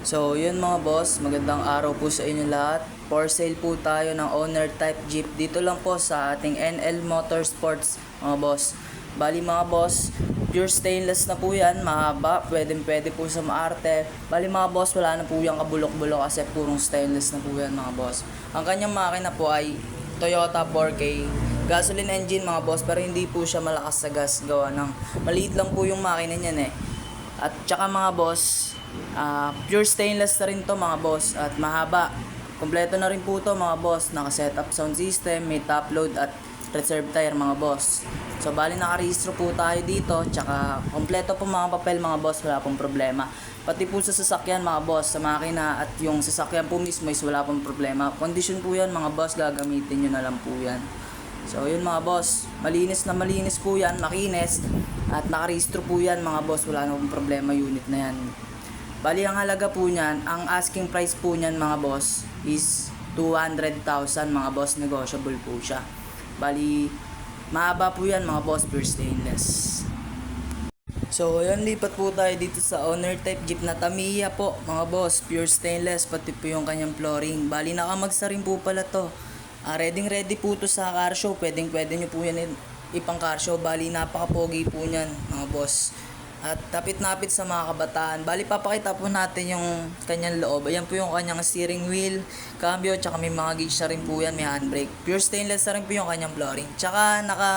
So yun mga boss, magandang araw po sa inyo lahat. For sale po tayo ng owner type jeep dito lang po sa ating NL Motorsports mga boss. Bali mga boss, pure stainless na po yan, mahaba, pwede po sa maarte. Bali mga boss, wala na po yung kabulok-bulok kasi purong stainless na po yan mga boss. Ang kanyang makina po ay Toyota 4K gasoline engine mga boss, pero hindi po siya malakas sa gas, gawa ng maliit lang po yung makina niyan eh. At tsaka mga boss, pure stainless na rin to mga boss at mahaba. Kompleto na rin po to mga boss, naka-setup sound system, may top load at reserve tire mga boss. So bali nakarehistro po tayo dito, tsaka kompleto po mga papel mga boss, wala pong problema. Pati po sa sasakyan mga boss, sa makina at yung sasakyan po mismo is wala pong problema. Condition po yan mga boss, gagamitin nyo na lang po yan. So yun mga boss, malinis na malinis po yan, makinis at nakarehistro po yan mga boss, wala na pong problema, unit na yan. Bali ang halaga po niyan, ang asking price po niyan mga boss is 200,000 mga boss, negotiable po siya. Bali mahaba po yan mga boss, pure stainless. So yun, lipat po tayo dito sa owner type jeep na Tamiya po mga boss, pure stainless, pati po yung kanyang flooring. Bali nakamagsa rin po pala to. Ready po to sa car show, pwede nyo po yan ipang car show. Bali napaka-pogi po niyan mga boss. At tapit-napit sa mga kabataan. Bali papakita po natin yung kanyang loob. Ayan po yung kanyang steering wheel, cambio, tsaka may mga gauge na rin po yan, may handbrake. Pure stainless na rin po yung kanyang flooring. Tsaka naka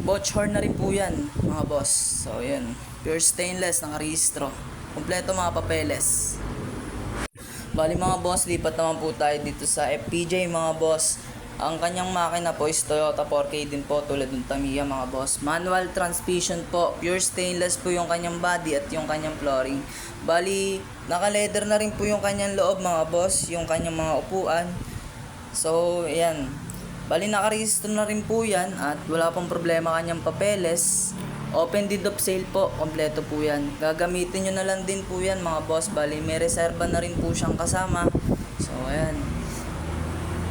botch horn na rin po yan mga boss. So yan, pure stainless, nakarehistro. Kompleto mga papeles. Bali mga boss, lipat naman po tayo dito sa FPJ mga boss. Ang kanyang makina po is Toyota 4K din po, tulad ng Tamiya mga boss. Manual transmission po, pure stainless po yung kanyang body at yung kanyang flooring. Bali, naka-leather na rin po yung kanyang loob mga boss, yung kanyang mga upuan. So, ayan. Bali, nakarehistro na rin po yan at wala pong problema kanyang papeles. Open deed of sale po, kompleto po yan. Gagamitin nyo na lang din po yan mga boss. Bali, may reserva na rin po siyang kasama. So, ayan.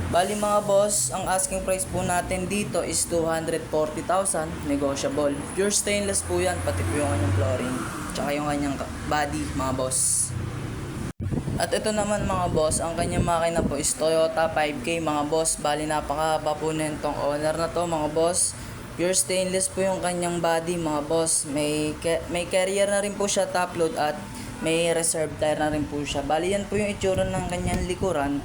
Bali mga boss, ang asking price po natin dito is 240,000, negotiable. Pure stainless po yan, pati po yung kanyang flooring, tsaka yung kanyang body mga boss. At ito naman mga boss, ang kanyang makina po is Toyota 5K mga boss. Bali napakahaba po nitong owner na to mga boss. Pure stainless po yung kanyang body mga boss. May carrier na rin po siya, top load, at may reserve tire na rin po siya. Bali yan po yung itsura ng kanyang likuran.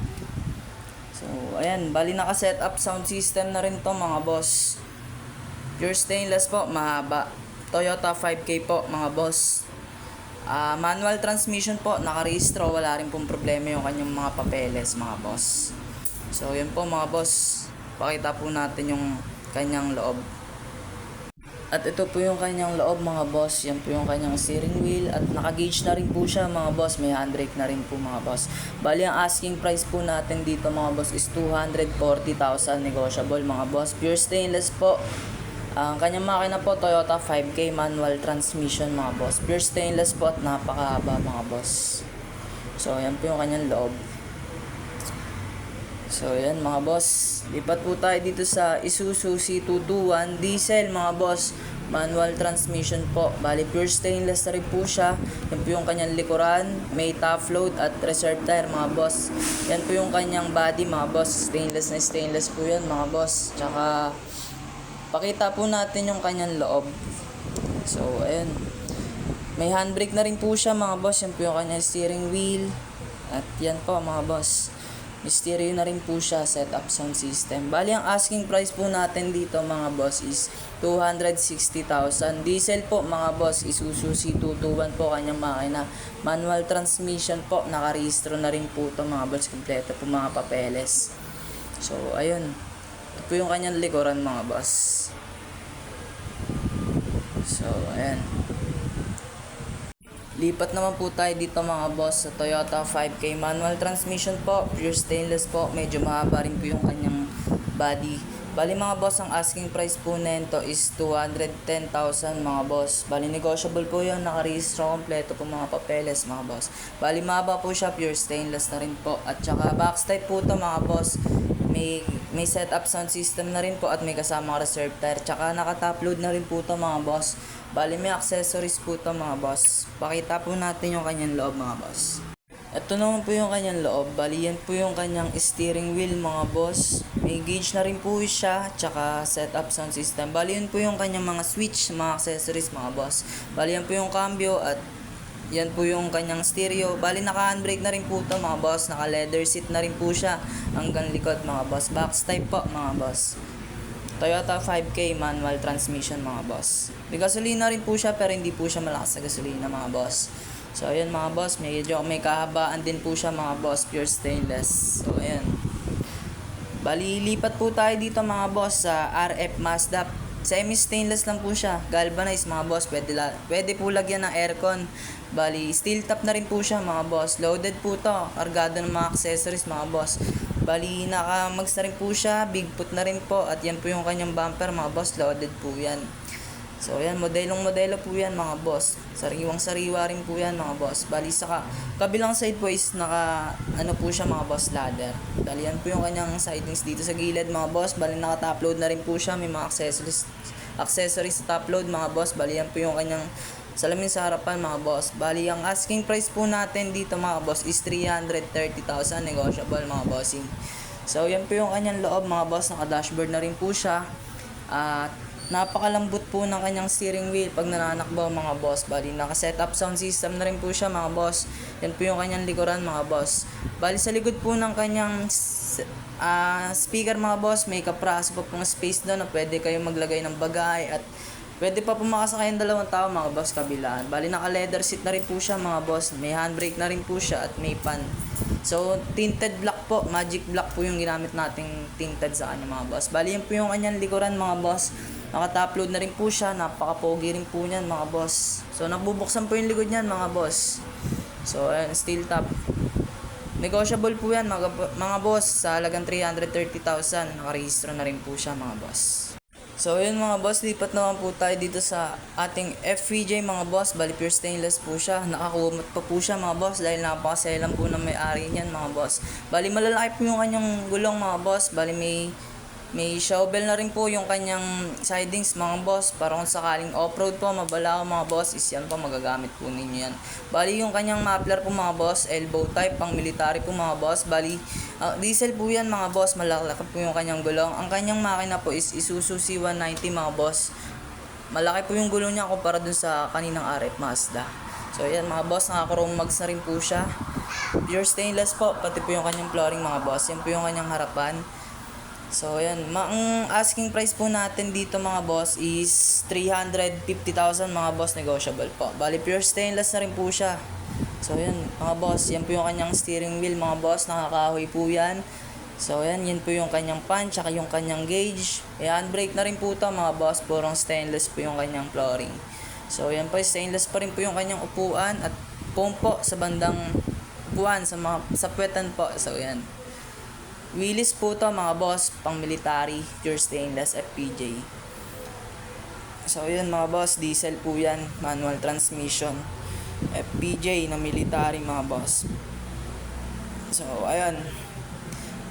So ayan, bali naka-set up sound system na rin to mga boss. Pure stainless po, mahaba. Toyota 5K po mga boss. Manual transmission po, nakarehistro, wala rin pong problema yung kanyang mga papeles mga boss. So yun po mga boss, pakita po natin yung kanyang loob. At ito po yung kanyang loob mga boss. Yan po yung kanyang steering wheel. At naka-gauge na rin po siya mga boss. May handbrake na rin po mga boss. Bali ang asking price po natin dito mga boss is 240,000, negotiable mga boss. Pure stainless po. Ang kanyang makina po Toyota 5K manual transmission mga boss. Pure stainless po at napakahaba mga boss. So yan po yung kanyang loob. So yan mga boss, lipat po tayo dito sa Isuzu C221 diesel mga boss, manual transmission po. Bali pure stainless na rin po siya. Yan po yung kanyang likuran, may top load at reserve tire mga boss. Yan po yung kanyang body mga boss, stainless na stainless po yan mga boss. Tsaka pakita po natin yung kanyang loob. So ayun, may handbrake na rin po siya mga boss. Yan po yung kanyang steering wheel. At yan po mga boss, stereo na rin po siya, setup sound system. Bali ang asking price po natin dito mga boss is 260,000. Diesel po mga boss, Isuzu C221 po kanyang makina. Manual transmission po, nakarehistro na rin po ito mga boss, kompleto po mga papeles. So ayun, ito po yung kanyang likuran mga boss. So ayan. Lipat naman po tayo dito mga boss sa Toyota 5K manual transmission po, pure stainless po, medyo mahaba rin po yung kanyang body. Bali mga boss, ang asking price po nito is 210,000 mga boss. Bali negotiable po yun, nakarehistro, kompleto po mga papeles mga boss. Bali mahaba po siya, pure stainless na rin po. At saka box type po to mga boss. May setup sound system na rin po at may kasamang reserve tire. Tsaka naka-top load na rin po to mga boss. Bali may accessories po to mga boss. Pakita po natin yung kanyang loob mga boss. Ito naman po yung kanyang loob. Bali, yan po yung kanyang steering wheel mga boss. May gauge na rin po siya, tsaka setup sound system. Bali, yan po yung kanyang mga switch, mga accessories mga boss. Bali, yan po yung cambio at yan po yung kanyang stereo. Bali, naka-handbrake na rin po ito mga boss. Naka-leather seat na rin po siya hanggang likod mga boss. Box type po mga boss. Toyota 5K manual transmission mga boss. May gasolina rin po siya pero hindi po siya malakas sa gasolina mga boss. So ayan mga boss, medyo may kahabaan din po siya mga boss, pure stainless. So ayan. Bali, lipat po tayo dito mga boss sa RF Mazda. Semi-stainless lang po siya. Galvanized mga boss. Pwede po lagyan ng aircon. Bali, steel top na rin po siya mga boss. Loaded po to. Kargado ng mga accessories mga boss. Bali, naka-mags na rin po siya. Bigfoot na rin po. At yan po yung kanyang bumper mga boss. Loaded po yan. So yan, modelo po yan mga boss. Sariwang-sariwa rin po yan mga boss. Bali sa kabilang side po is ano po siya mga boss, ladder. Bali yan po yung kanyang sidings dito sa gilid mga boss. Bali naka-top load na rin po siya. May mga accessories sa top load mga boss. Bali yan po yung kanyang salamin sa harapan mga boss. Bali ang asking price po natin dito mga boss is 330,000, negotiable mga bossing. So yan po yung kanyang loob mga boss. Naka-dashboard na rin po siya. At napakalambot po ng kanyang steering wheel pag nananakbaw mga boss. Bali, naka-set up sound system na rin po siya mga boss. Yan po yung kanyang likuran mga boss. Bali, sa likod po ng kanyang speaker mga boss, may kapraso pa pong space doon na pwede kayong maglagay ng bagay at pwede pa po makasakay ng dalawang tao mga boss kabilaan. Bali, naka-leather seat na rin po siya mga boss. May handbrake na rin po siya at may pan. So, tinted black po. Magic black po yung ginamit nating tinted sa kanya mga boss. Bali, yan po yung kanyang likuran mga boss. Naka-top load na rin po siya. Napaka-pogi rin po niyan mga boss. So, nagbubuksan po yung likod niyan mga boss. So, ayan, steel top. Negotiable po yan mga boss. Sa halagang 330,000. Nakarehistro na rin po siya mga boss. So, ayun mga boss. Lipat naman po tayo dito sa ating FVJ mga boss. Bali, pure stainless po siya. Nakakumot pa po siya mga boss. Dahil napakaselan po ng may-ari niyan mga boss. Bali, malalaki po yung kanyang gulong mga boss. Bali, may shovel na rin po yung kanyang sidings mga boss. Para kung sakaling off-road po, mabalaw mga boss, is yan po magagamit po ninyo yan. Bali yung kanyang muffler po mga boss, elbow type, pang military po mga boss. Bali, diesel po yan mga boss, malaki po yung kanyang gulong. Ang kanyang makina po is Isuzu C190 mga boss. Malaki po yung gulong niya kumpara dun sa kaninang RF Mazda. So yan mga boss, naka-chrome mags na rin po siya. Pure stainless po, pati po yung kanyang flooring mga boss. Yan po yung kanyang harapan. So, ayan. Ang asking price po natin dito mga boss is 350,000 mga boss, negotiable po. Bali, pure stainless na rin po siya. So, ayan mga boss. Yan po yung kanyang steering wheel mga boss. Nakakahoy po yan. So, ayan. Yan po yung kanyang pan, tsaka yung kanyang gauge. Ayan, brake na rin po ito mga boss. Purong stainless po yung kanyang flooring. So, ayan po. Stainless pa rin po yung kanyang upuan at foam po sa bandang upuan, sa puwetan po. So, ayan. Wheelies po to mga boss, pang military, pure stainless FPJ. So yun mga boss, diesel po yan, manual transmission, FPJ na military mga boss. So ayun,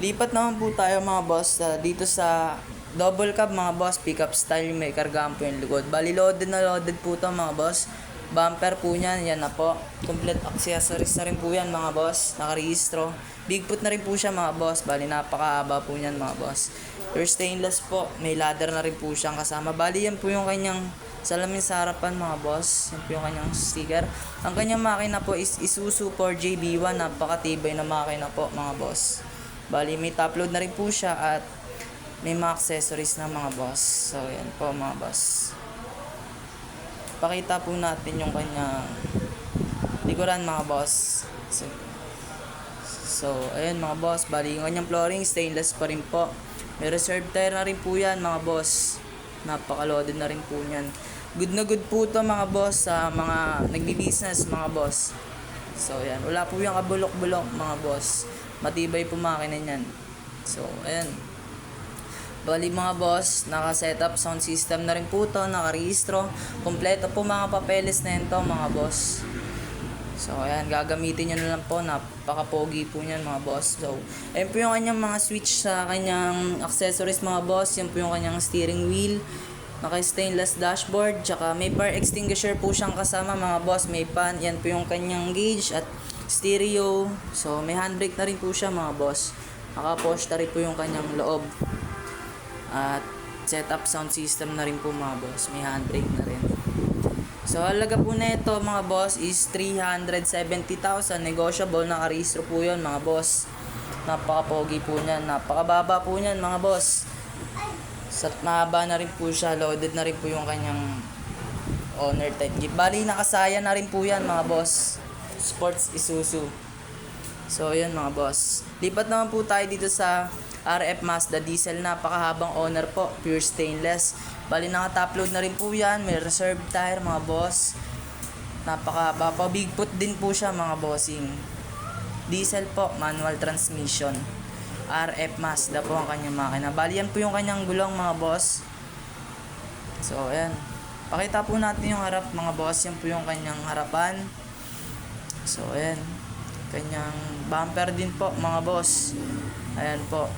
lipat naman po tayo mga boss dito sa double cab mga boss, pickup style, may kargaan po yung likod. Bali loaded na loaded po to mga boss. Bumper po niyan, yan na po. Complete accessories na rin po yan mga boss. Nakarehistro. Bigfoot na rin po siya mga boss. Bali napakahaba po niyan mga boss. Pure stainless po. May ladder na rin po siyang kasama. Bali yan po yung kanyang salamin sa harapan mga boss. Yan po yung kanyang sticker. Ang kanyang makina po is Isuzu 4JB1. Napakatibay na makina po mga boss. Bali may top load na rin po siya at may mga accessories na mga boss. So yan po mga boss. Pakita po natin yung kanyang likuran mga boss. So ayun mga boss, bali yung kanyang flooring stainless pa rin po. May reserve tire na rin po yan mga boss. Napaka-loaded na rin po yan. Good na good po to mga boss sa mga nagbi-business mga boss. So ayan, wala po yung kabulok-bulok mga boss. Matibay po makina niyan. So ayan. Bali mga boss, naka-setup sound system na rin po to, naka-rehistro. Kompleto po mga papeles na ito mga boss. So ayan, gagamitin nyo na lang po, napaka-pogi po niyan mga boss. So ayan po yung kanyang mga switch sa kanyang accessories mga boss. Yan po yung kanyang steering wheel, naka-stainless dashboard, tsaka may fire extinguisher po siyang kasama mga boss. May pan, yan po yung kanyang gauge at stereo. So may handbrake na rin po siya mga boss. Naka-push na rin po yung kanyang loob. At setup sound system na rin po mga boss. May handbrake na rin. So halaga po na ito mga boss is 370,000. Negotiable, nakarehistro po yun mga boss. Napaka-pogi po niyan. Napakababa po niyan mga boss. Sa mahaba na rin po siya. Loaded na rin po yung kanyang owner type jeep. Bali nakasaya na rin po yan mga boss. Sports Isuzu. So yun mga boss. Lipat naman po tayo dito sa RF Mazda diesel. Napakahabang owner po. Pure stainless. Bali naka-top load na rin po yan. May reserve tire mga boss. Napakahaba pa. Big foot din po siya mga bossing. Diesel po. Manual transmission. RF Mazda po ang kanyang makina. Bali yan po yung kanyang gulong mga boss. So ayan. Pakita po natin yung harap mga boss. Yan po yung kanyang harapan. So ayan. Kanyang bumper din po mga boss. Ayan po.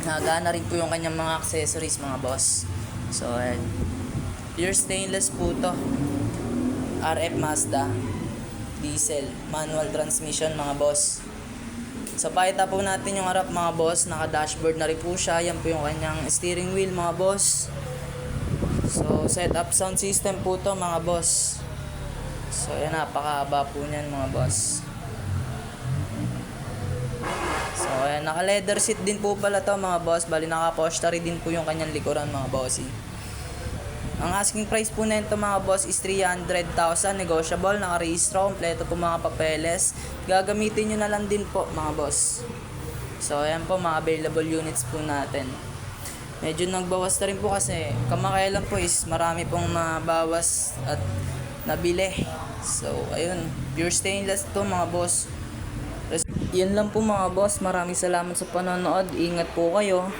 Nagana rin po yung kanyang mga accessories mga boss. So ayan. Pure stainless po to. RF Mazda diesel manual transmission mga boss. So pakita po natin yung harap mga boss. Naka dashboard na rin po siya. Yan po yung kanyang steering wheel mga boss. So setup sound system po to mga boss. So ayan, napakahaba po niyan mga boss. So ayan, naka leather seat din po pala to mga boss. Bali naka upholstery din po yung kanyang likuran mga bossy. Ang asking price po nito mga boss is 300,000. Negotiable, nakarehistro, kompleto po mga papeles. Gagamitin nyo na lang din po mga boss. So ayan po mga available units po natin. Medyo nagbawas na rin po kasi kamakailan po is marami pong nabawas at nabili. So ayun, pure stainless to mga boss. Yan lang po mga boss. Maraming salamat sa panonood. Ingat po kayo.